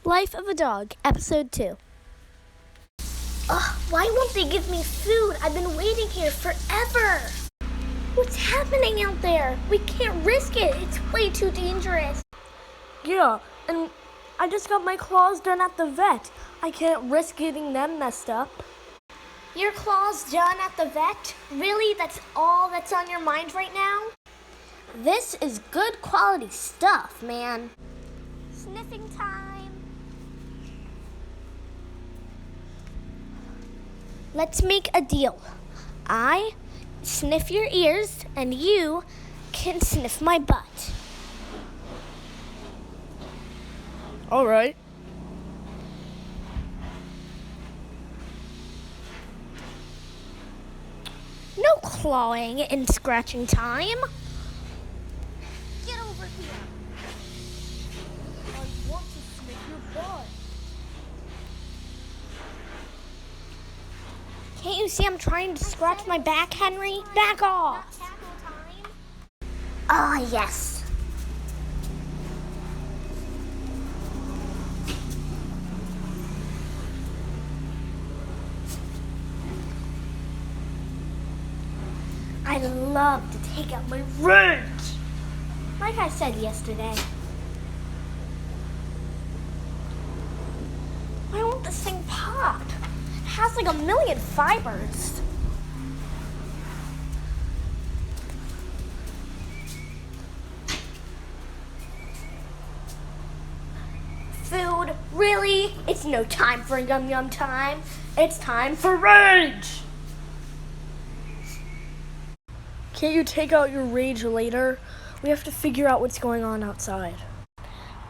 Life of a Dog, Episode 2. Ugh, why won't they give me food? I've been waiting here forever. What's happening out there? We can't risk it. It's way too dangerous. Yeah, and I just got my claws done at the vet. I can't risk getting them messed up. Your claws done at the vet? Really? That's all that's on your mind right now? This is good quality stuff, man. Sniffing time. Let's make a deal. I sniff your ears, and you can sniff my butt. All right. No clawing and scratching time. Get over here. I want to sniff your butt. Can't you see I'm trying to scratch my back, Henry? Back off. Not tackle time. Ah, yes. I love to take out my rage. Like I said yesterday. Why won't this thing pop? It has like a million fibers. Food? Really? It's no time for yum yum time. It's time for rage. Can't you take out your rage later? We have to figure out what's going on outside.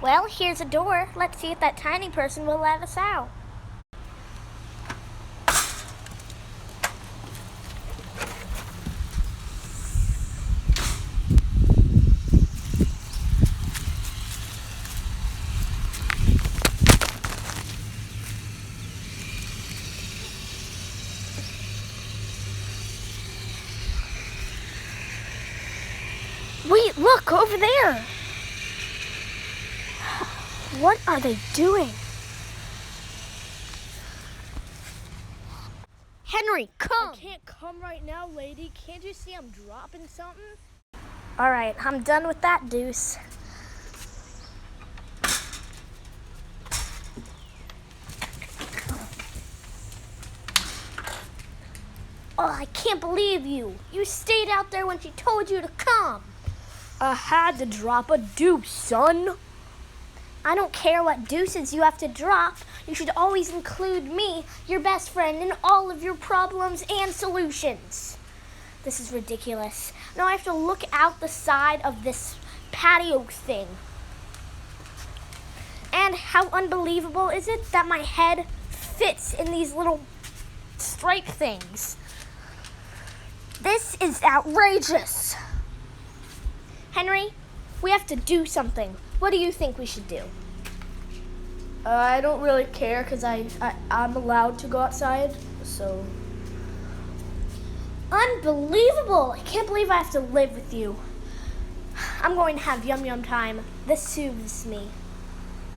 Well, here's a door. Let's see if that tiny person will let us out. Wait, look, over there. What are they doing? Henry, come. I can't come right now, lady. Can't you see I'm dropping something? All right, I'm done with that, Deuce. Oh, I can't believe you. You stayed out there when she told you to come. I had to drop a deuce, son. I don't care what deuces you have to drop. You should always include me, your best friend, in all of your problems and solutions. This is ridiculous. Now I have to look out the side of this patio thing. And how unbelievable is it that my head fits in these little stripe things? This is outrageous. Henry, we have to do something. What do you think we should do? I don't really care because I'm allowed to go outside, so... Unbelievable! I can't believe I have to live with you. I'm going to have yum yum time. This soothes me.